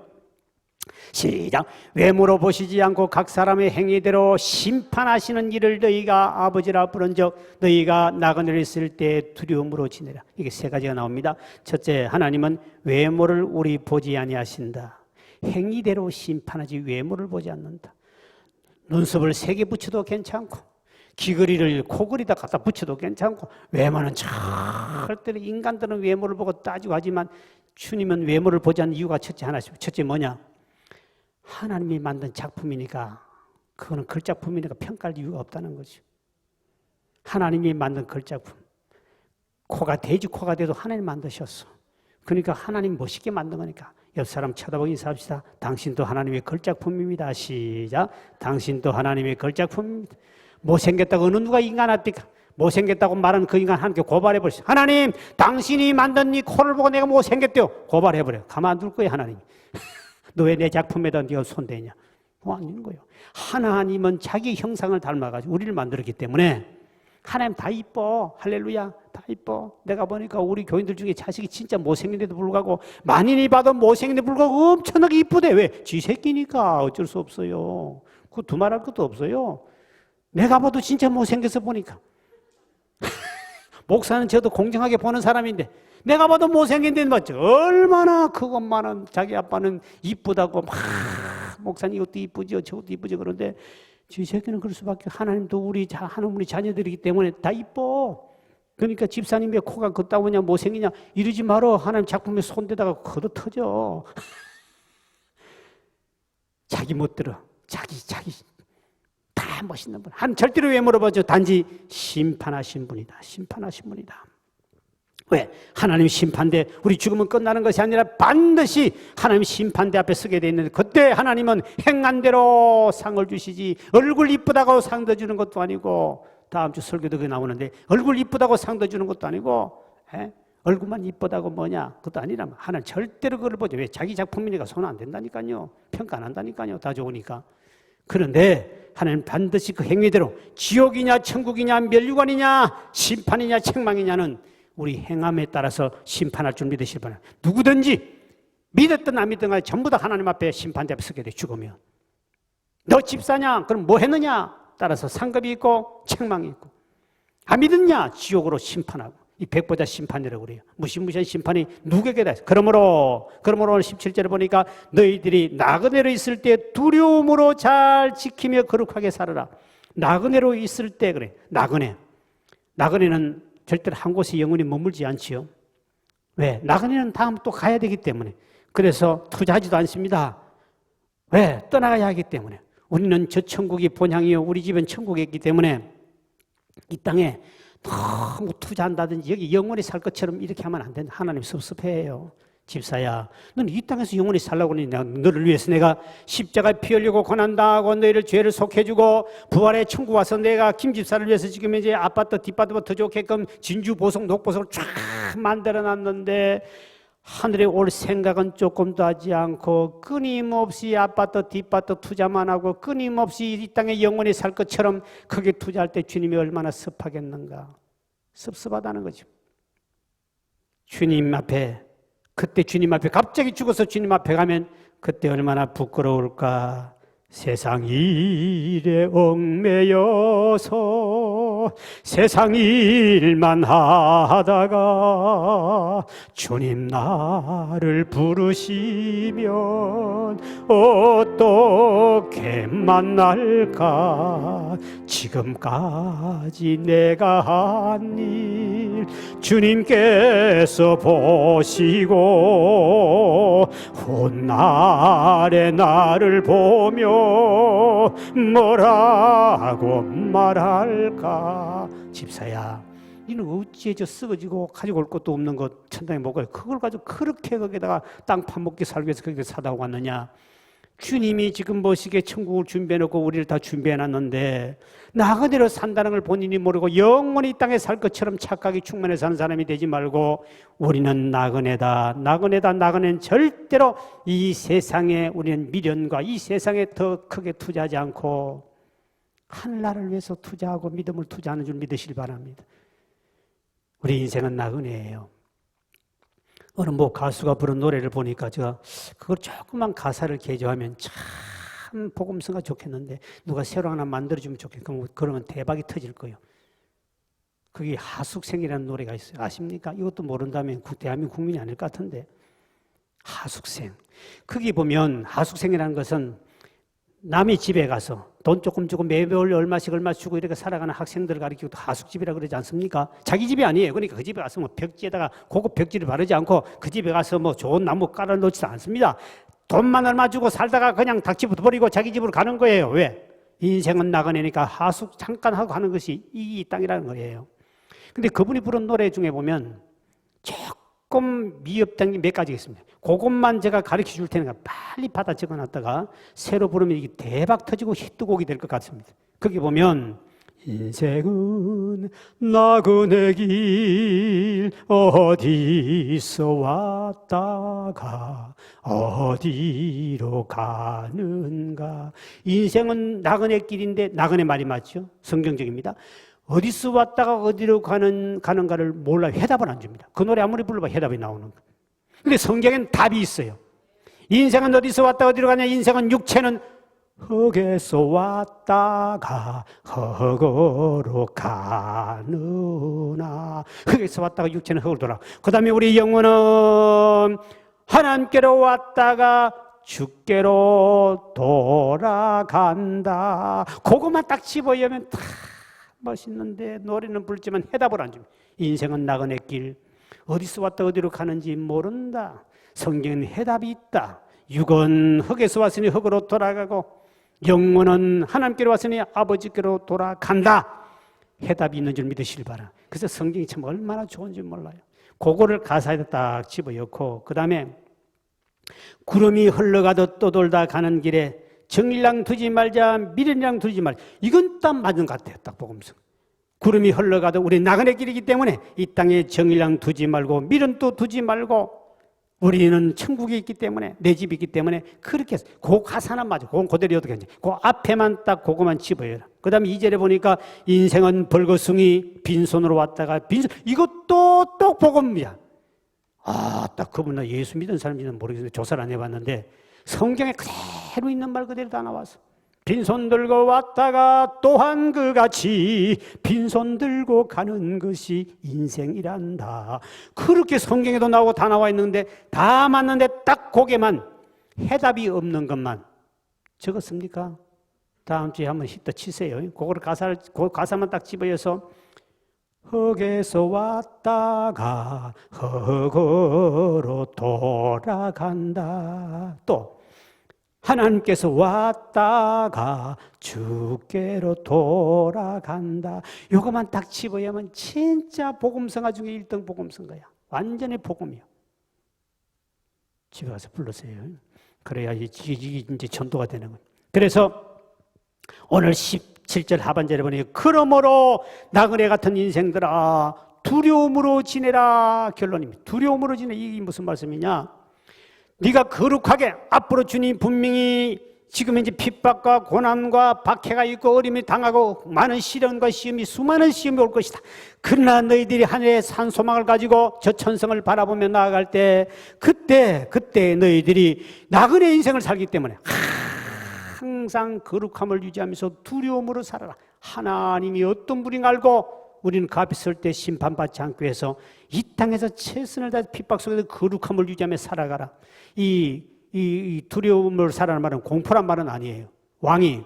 시작. 외모로 보시지 않고 각 사람의 행위대로 심판하시는 일을 너희가 아버지라 부른즉 너희가 나그네를 있을 때 두려움으로 지내라. 이게 세 가지가 나옵니다. 첫째, 하나님은 외모를 우리 보지 아니하신다. 행위대로 심판하지 외모를 보지 않는다. 눈썹을 3개 붙여도 괜찮고 귀걸이를 코걸이다 갖다 붙여도 괜찮고 외모는 절대로 인간들은 외모를 보고 따지고 하지만 주님은 외모를 보지 않는 이유가 첫째 하나 있습니다. 첫째 뭐냐? 하나님이 만든 작품이니까 그거는 걸작품이니까 평가할 이유가 없다는 거죠. 하나님이 만든 걸작품. 코가 돼지 코가 돼도 하나님 만드셨어. 그러니까 하나님 멋있게 만든 거니까 옆 사람 쳐다보고 인사합시다. 당신도 하나님의 걸작품입니다. 시작. 당신도 하나님의 걸작품입니다. 못생겼다고 어느 누가 인간 합니까? 못생겼다고 말하는 그 인간 하나님께 고발해버리세요. 하나님, 당신이 만든 이 코를 보고 내가 못생겼대요. 고발해버려요. 가만 둘 거예요, 하나님. 너 왜 내 작품에다 네가 손대냐? 그거 아닌 거예요. 하나님은 자기 형상을 닮아가지고 우리를 만들었기 때문에 하나님 다 이뻐. 할렐루야. 다 이뻐. 내가 보니까 우리 교인들 중에 자식이 진짜 못생긴데도 불구하고 만인이 봐도 못생긴데도 불구하고 엄청나게 이쁘대. 왜? 지 새끼니까 어쩔 수 없어요. 그거 두말할 것도 없어요. 내가 봐도 진짜 못생겨서 보니까. 목사는 저도 공정하게 보는 사람인데 내가 봐도 못생긴데 맞죠? 얼마나 그것만은 자기 아빠는 이쁘다고 막 목사님 이것도 이쁘죠 저것도 이쁘죠 그런데 지 새끼는 그럴 수밖에. 하나님도 하나님의 자녀들이기 때문에 다 이뻐. 그러니까 집사님의 코가 걷다보냐 못생기냐 이러지 말어. 하나님 작품에 손대다가 걷어 터져. 자기 못 들어. 자기 다 멋있는 분. 한 절대로 왜 물어보죠? 단지 심판하신 분이다. 심판하신 분이다. 왜? 하나님 심판대 우리 죽으면 끝나는 것이 아니라 반드시 하나님 심판대 앞에 서게 돼 있는데 그때 하나님은 행한 대로 상을 주시지 얼굴 이쁘다고 상도 주는 것도 아니고 다음 주 설교도 그게 나오는데 얼굴 이쁘다고 상도 주는 것도 아니고 얼굴만 이쁘다고 뭐냐 그것도 아니라 하나님 절대로 그걸 보죠. 왜? 자기 작품이니까 손 안 된다니까요. 평가 안 한다니까요. 다 좋으니까. 그런데 하나님 반드시 그 행위대로 지옥이냐 천국이냐 멸류관이냐 심판이냐 책망이냐는 우리 행함에 따라서 심판할 줄 믿으실 바랍니다. 누구든지 믿었든 안 믿든 간에 전부 다 하나님 앞에 심판대 앞에 서게 돼. 죽으면 너 집사냐? 그럼 뭐 했느냐? 따라서 상급이 있고 책망이 있고 안 믿었냐? 지옥으로 심판하고 이 백보자 심판이라고 그래요. 무시무시한 심판이 누구에게다 있어. 그러므로 오늘 17절에 보니까 너희들이 나그네로 있을 때 두려움으로 잘 지키며 거룩하게 살아라. 나그네로 있을 때 그래. 나그네는 절대로 한 곳에 영원히 머물지 않지요. 왜? 나그네는 다음 또 가야 되기 때문에. 그래서 투자하지도 않습니다. 왜? 떠나가야 하기 때문에. 우리는 저 천국이 본향이요 우리 집은 천국에 있기 때문에 이 땅에 너무 투자한다든지 여기 영원히 살 것처럼 이렇게 하면 안 된다. 하나님 섭섭해요. 집사야, 너는 이 땅에서 영원히 살라고 하니 너를 위해서 내가 십자가에 피 흘리고 고난당하고 너희를 죄를 속해주고 부활의 천국 와서 내가 김 집사를 위해서 지금 이제 아파트 뒷바트부터 좋게끔 진주 보석 녹보석을 쫙 만들어놨는데 하늘에 올 생각은 조금도 하지 않고 끊임없이 아파트 뒷바트 투자만 하고 끊임없이 이 땅에 영원히 살 것처럼 크게 투자할 때 주님이 얼마나 섭하겠는가. 섭섭하다는 거죠. 주님 앞에, 그때 주님 앞에 갑자기 죽어서 주님 앞에 가면 그때 얼마나 부끄러울까. 세상 일에 얽매여서 세상 일만 하다가 주님 나를 부르시면 어떻게 만날까. 지금까지 내가 한 일 주님께서 보시고 훗날에 나를 보며 뭐라고 말할까. 집사야, 이는 어찌해 저 썩어지고 가지고 올 것도 없는 것 천당에 못 가요. 그걸 가지고 그렇게 거기다가 땅 파먹기 살기 위해서 거기다 사다 왔느냐. 주님이 지금 보시기에 천국을 준비해놓고 우리를 다 준비해놨는데 나그네로 산다는 걸 본인이 모르고 영원히 이 땅에 살 것처럼 착각이 충만해 사는 사람이 되지 말고 우리는 나그네다. 나그네는 절대로 이 세상에 우리는 미련과 이 세상에 더 크게 투자하지 않고 하늘나라를 위해서 투자하고 믿음을 투자하는 줄 믿으시기 바랍니다. 우리 인생은 나그네예요. 어느 가수가 부른 노래를 보니까 제가 그걸 조금만 가사를 개조하면 참 복음성가 좋겠는데 누가 새로 하나 만들어주면 좋겠고 그러면 대박이 터질 거예요. 그게 하숙생이라는 노래가 있어요. 아십니까? 이것도 모른다면 대한민국 국민이 아닐 것 같은데. 하숙생. 거기 보면 하숙생이라는 것은 남의 집에 가서 돈 조금 주고 매월 얼마씩 주고 이렇게 살아가는 학생들을 가리키고 하숙집이라 그러지 않습니까? 자기 집이 아니에요. 그러니까 그 집에 가서 벽지에다가 고급 벽지를 바르지 않고 그 집에 가서 좋은 나무 깔아 놓지도 않습니다. 돈만 얼마 주고 살다가 그냥 닭집부터 버리고 자기 집으로 가는 거예요. 왜? 인생은 나그네니까 하숙 잠깐 하고 하는 것이 이 땅이라는 거예요. 근데 그분이 부른 노래 중에 보면 조금 미흡한 게 몇 가지 있습니다. 그것만 제가 가르쳐 줄 테니까 빨리 받아 적어놨다가 새로 부르면 이게 대박 터지고 히트곡이 될 것 같습니다. 거기 보면 인생은 나그네 길 어디서 왔다가 어디로 가는가. 인생은 나그네 길인데 나그네 말이 맞죠? 성경적입니다. 어디서 왔다가 어디로 가는가를 몰라요. 해답을 안 줍니다. 그 노래 아무리 불러봐 해답이 나오는 거예요. 근데 성경에는 답이 있어요. 인생은 어디서 왔다가 어디로 가냐. 인생은 육체는 흙에서 왔다가 흙으로 가느나. 흙에서 왔다가 육체는 흙으로 돌아가. 그 다음에 우리 영혼은 하나님께로 왔다가 주께로 돌아간다. 그것만 딱 집어여면 다 멋있는데 노래는 부르지만 해답을 안 줍니다. 인생은 나그네 길. 어디서 왔다 어디로 가는지 모른다. 성경에는 해답이 있다. 육은 흙에서 왔으니 흙으로 돌아가고 영혼은 하나님께로 왔으니 아버지께로 돌아간다. 해답이 있는 줄 믿으시길 바라. 그래서 성경이 참 얼마나 좋은지 몰라요. 그거를 가사에 딱 집어넣고 그 다음에 구름이 흘러가듯 떠돌다 가는 길에 정일랑 두지 말자 미련이랑 두지 말자. 이건 딱 맞는 것 같아요. 딱 복음성. 구름이 흘러가도 우리 나그네 길이기 때문에 이 땅에 정일랑 두지 말고 미련도 두지 말고 우리는 천국에 있기 때문에 내 집이 있기 때문에 그렇게 해서 그 가사는 맞아. 그건 그대로 어떻게 하는지 그 앞에만 딱 그거만 집어요. 그 다음에 2절에 보니까 인생은 벌거숭이 빈손으로 왔다가 빈손. 이것도 또 복음이야. 딱 그분 예수 믿은 사람인지는 모르겠는데 조사를 안 해봤는데 성경에 그대로 있는 말 그대로 다 나와서 빈손 들고 왔다가 또한 그같이 빈손 들고 가는 것이 인생이란다. 그렇게 성경에도 나오고 다 나와 있는데 다 맞는데 딱 거기에만 해답이 없는 것만 적었습니까? 다음 주에 한번 또 치세요. 그걸 그 가사만 딱 집어여서 흙에서 왔다가 흙으로 돌아간다. 또 하나님께서 왔다가 주께로 돌아간다. 요것만 딱 집어야면 진짜 복음성가 중에 1등 복음성가야. 완전히 복음이야. 집에 가서 불러세요. 그래야 이제 전도가 되는 거예요. 그래서 오늘 17절 하반절에 보니 그러므로 나그네 같은 인생들아 두려움으로 지내라. 결론입니다. 두려움으로 지내. 이게 무슨 말씀이냐? 네가 거룩하게 앞으로 주님 분명히 지금 이제 핍박과 고난과 박해가 있고 어려움이 당하고 많은 시련과 시험이 수많은 시험이 올 것이다. 그러나 너희들이 하늘의 산 소망을 가지고 저 천성을 바라보며 나아갈 때 그때 너희들이 나그네 인생을 살기 때문에 항상 거룩함을 유지하면서 두려움으로 살아라. 하나님이 어떤 분인가 알고 우리는 그 앞에 설 때 심판받지 않기 위해서 이 땅에서 최선을 다해 핍박 속에서 거룩함을 유지하며 살아가라. 이 두려움을 살아라는 말은 공포란 말은 아니에요. 왕이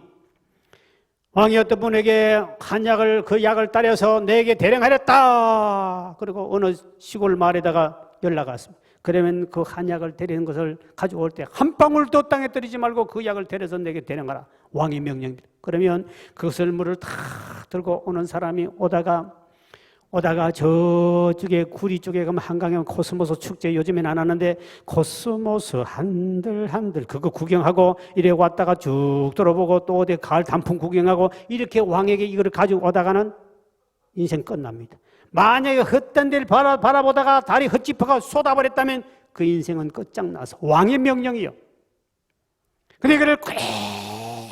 어떤 분에게 한약을 그 약을 따려서 내게 대령하랬다. 그리고 어느 시골 마을에다가 연락 왔습니다. 그러면 그 한약을 데리는 것을 가져올 때 한 방울도 땅에 떨어지지 말고 그 약을 데려서 내게 대령하라. 왕의 명령입니다. 그러면 그것을 물을 다 들고 오는 사람이 오다가 저쪽에 구리 쪽에 가면 한강에 코스모스 축제 요즘엔 안 하는데 코스모스 한들 그거 구경하고 이래 왔다가 쭉 돌아보고 또 어디 가을 단풍 구경하고 이렇게 왕에게 이거를 가지고 오다가는 인생 끝납니다. 만약에 헛된 데를 바라보다가 다리 헛짚어가 쏟아버렸다면 그 인생은 끝장나서 왕의 명령이요. 근데 그를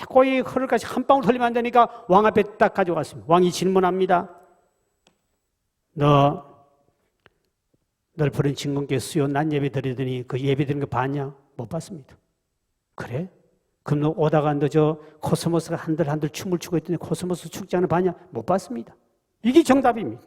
거의 흐를까지 한 방울 흘리면 안 되니까 왕 앞에 딱 가져왔습니다. 왕이 질문합니다. 널 부른 진공께 수요 난 예배 드리더니 그 예배 드린 거 봤냐? 못 봤습니다. 그래? 그럼 너 오다가 너 저 코스모스가 한들 춤을 추고 있더니 코스모스 축제하는 봤냐? 못 봤습니다. 이게 정답입니다.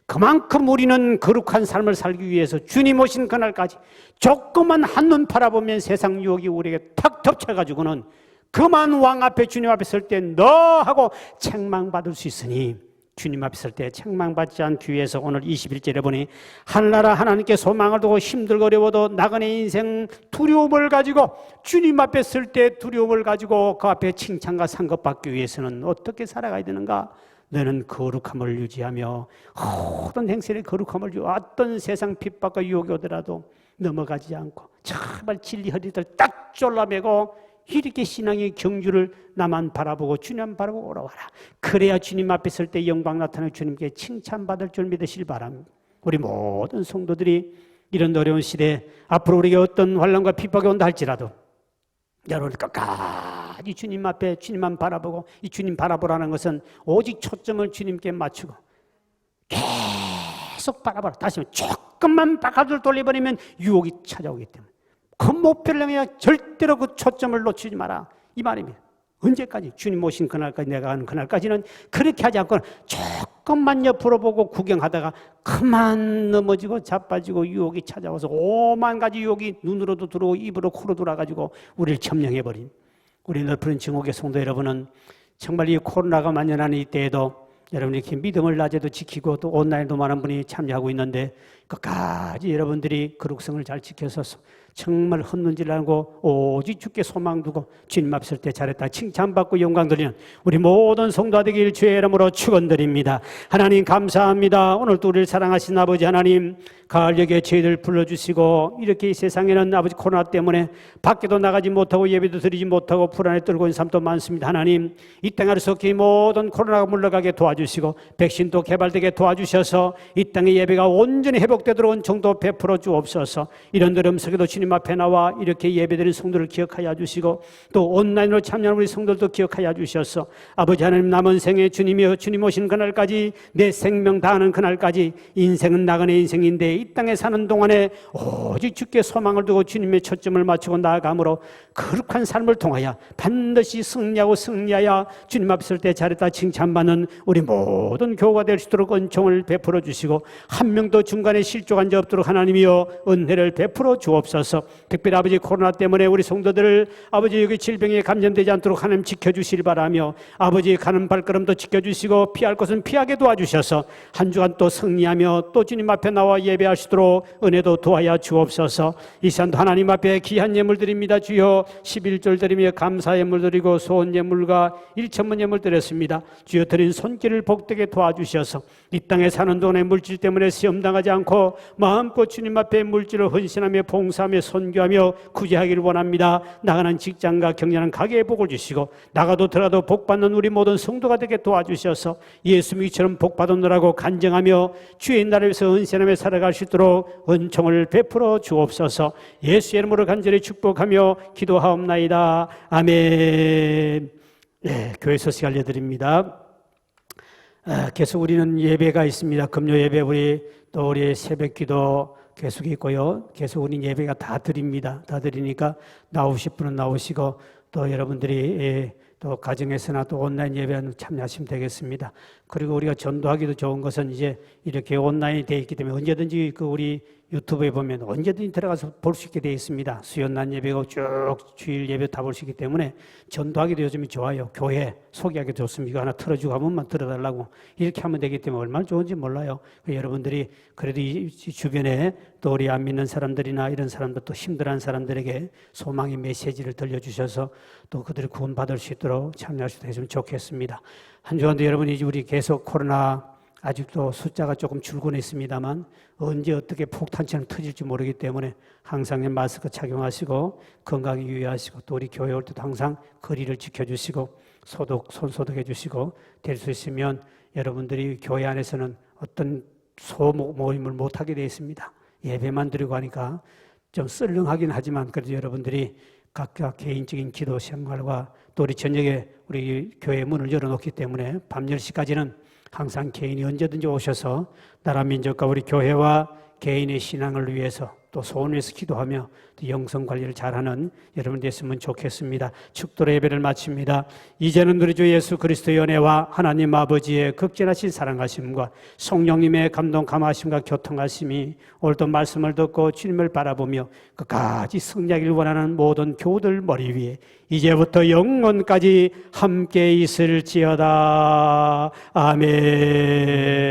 그만큼 우리는 거룩한 삶을 살기 위해서 주님 오신 그날까지 조금만 한눈 바라보면 세상 유혹이 우리에게 탁 덮쳐가지고는 그만 왕 앞에 주님 앞에 설 때 너 하고 책망받을 수 있으니 주님 앞에 설 때 책망받지 않기 위해서 오늘 21절에 보니 하늘나라 하나님께 소망을 두고 힘들고 어려워도 나그네 인생 두려움을 가지고 주님 앞에 설 때 두려움을 가지고 그 앞에 칭찬과 상급받기 위해서는 어떻게 살아가야 되는가? 너는 거룩함을 유지하며 모든 행실의 거룩함을 유지하며 어떤 세상 핍박과 유혹이 오더라도 넘어가지 않고 정말 진리 허리들 딱 졸라매고 이렇게 신앙의 경주를 나만 바라보고 주님 바라보고 오라와라. 그래야 주님 앞에 설 때 영광 나타나는 주님께 칭찬받을 줄 믿으시길 바랍니다. 우리 모든 성도들이 이런 어려운 시대에 앞으로 우리에게 어떤 환난과 핍박이 온다 할지라도 여러분 끝까지 주님 앞에 주님만 바라보고 이 주님 바라보라는 것은 오직 초점을 주님께 맞추고 계속 바라보라. 다시 말해 조금만 바깥을 돌려버리면 유혹이 찾아오기 때문에 그 목표를 향해 절대로 그 초점을 놓치지 마라 이 말입니다. 언제까지? 주님 오신 그날까지 내가 가는 그날까지는 그렇게 하지 않고 조금만 옆으로 보고 구경하다가 그만 넘어지고 자빠지고 유혹이 찾아와서 오만 가지 유혹이 눈으로도 들어오고 입으로 코로 돌아가지고 우리를 점령해버린 우리 넓은 증옥의 성도 여러분은 정말 이 코로나가 만연하는 이때에도 여러분 이렇게 믿음을 낮에도 지키고 또 온라인도 많은 분이 참여하고 있는데 끝까지 여러분들이 거룩성을 잘 지켜서 정말 헛눈질 하고 오직 주께 소망 두고 주님 앞에 설 때 잘했다 칭찬받고 영광 돌리는 우리 모든 성도 되길 주의 이름으로 축원드립니다. 하나님 감사합니다. 오늘도 우리를 사랑하신 아버지 하나님 가을역에 저희들 불러주시고 이렇게 이 세상에는 아버지 코로나 때문에 밖에도 나가지 못하고 예배도 드리지 못하고 불안에 떨고 있는 사람도 많습니다. 하나님 이 땅에 속히 모든 코로나가 물러가게 도와주시고 백신도 개발되게 도와주셔서 이 땅의 예배가 온전히 회복 회복되도록 은총도 베풀어 주옵소서. 이런 들음 속에도 주님 앞에 나와 이렇게 예배드린 성도를 기억하여 주시고 또 온라인으로 참여하는 우리 성도들도 기억하여 주셔서 아버지 하나님 남은 생에 주님이여 주님 오신 그날까지 내 생명 다하는 그날까지 인생은 나그네 인생인데 이 땅에 사는 동안에 오직 주께 소망을 두고 주님의 초점을 맞추고 나아감으로 거룩한 삶을 통하여 반드시 승리하고 승리하여 주님 앞에 설 때 잘했다 칭찬받는 우리 모든 교우가 될 수 있도록 은총을 베풀어 주시고 한 명도 중간에 실족한 자 없도록 하나님이여 은혜를 베풀어 주옵소서. 특별히 아버지 코로나 때문에 우리 성도들을 아버지 여기 질병에 감염되지 않도록 하나님 지켜주시길 바라며 아버지 가는 발걸음도 지켜주시고 피할 것은 피하게 도와주셔서 한 주간 또 승리하며 또 주님 앞에 나와 예배하시도록 은혜도 도하여 주옵소서. 이 시간도 하나님 앞에 귀한 예물 드립니다. 주여 11절 드리며 감사 예물 드리고 소원 예물과 일천문 예물 드렸습니다. 주여 드린 손길을 복되게 도와주셔서 이 땅에 사는 동안에 물질 때문에 시험당하지 않고 마음껏 주님 앞에 물질을 헌신하며 봉사하며 선교하며 구제하기를 원합니다. 나가는 직장과 경영하는 가게에 복을 주시고 나가도 들어가도 복받는 우리 모든 성도가 되게 도와주셔서 예수 믿기처럼 복받으느라고 간증하며 주의 나라를 위해서 헌신하며 살아갈 수 있도록 은총을 베풀어 주옵소서. 예수의 이름으로 간절히 축복하며 기도하옵나이다. 아멘. 네, 교회 소식 알려드립니다. 계속 우리는 예배가 있습니다. 금요 예배 우리 새벽 기도 계속 있고요. 계속 우리 예배가 다 드립니다. 다 드리니까 나오실 분은 나오시고 또 여러분들이 또 가정에서나 또 온라인 예배에 참여하시면 되겠습니다. 그리고 우리가 전도하기도 좋은 것은 이제 이렇게 온라인이 되어 있기 때문에 언제든지 우리 유튜브에 보면 언제든지 들어가서 볼 수 있게 되어 있습니다. 수요날 예배고 쭉 주일 예배 다 볼 수 있기 때문에 전도하기도 요즘이 좋아요. 교회 소개하기 좋습니다. 이거 하나 틀어주고 한 번만 들어달라고 이렇게 하면 되기 때문에 얼마나 좋은지 몰라요. 여러분들이 그래도 이 주변에 또 우리 안 믿는 사람들이나 이런 사람들 또 힘들어하는 사람들에게 소망의 메시지를 들려주셔서 또 그들이 구원받을 수 있도록 참여할 수 있으면 좋겠습니다. 한 주간도 여러분이 우리 계속 코로나 아직도 숫자가 조금 줄곤 있습니다만 언제 어떻게 폭탄처럼 터질지 모르기 때문에 항상 마스크 착용하시고 건강에 유의하시고 또 우리 교회 올 때도 항상 거리를 지켜주시고 손 소독해 주시고 될 수 있으면 여러분들이 교회 안에서는 어떤 소모임을 못하게 되어 있습니다. 예배만 드리고 하니까 좀 썰렁하긴 하지만 그래도 여러분들이 각각 개인적인 기도 생활과 또 우리 저녁에 우리 교회 문을 열어놓기 때문에 밤 10시까지는 항상 개인이 언제든지 오셔서 나라 민족과 우리 교회와 개인의 신앙을 위해서 또 소원을 위해서 기도하며 또 영성 관리를 잘하는 여러분 됐으면 좋겠습니다. 축도로 예배를 마칩니다. 이제는 우리 주 예수 그리스도의 은혜와 하나님 아버지의 극진하신 사랑하심과 성령님의 감동 감화심과 교통하심이 오늘도 말씀을 듣고 주님을 바라보며 끝까지 승리하기를 원하는 모든 교우들 머리 위에 이제부터 영원까지 함께 있을지어다. 아멘.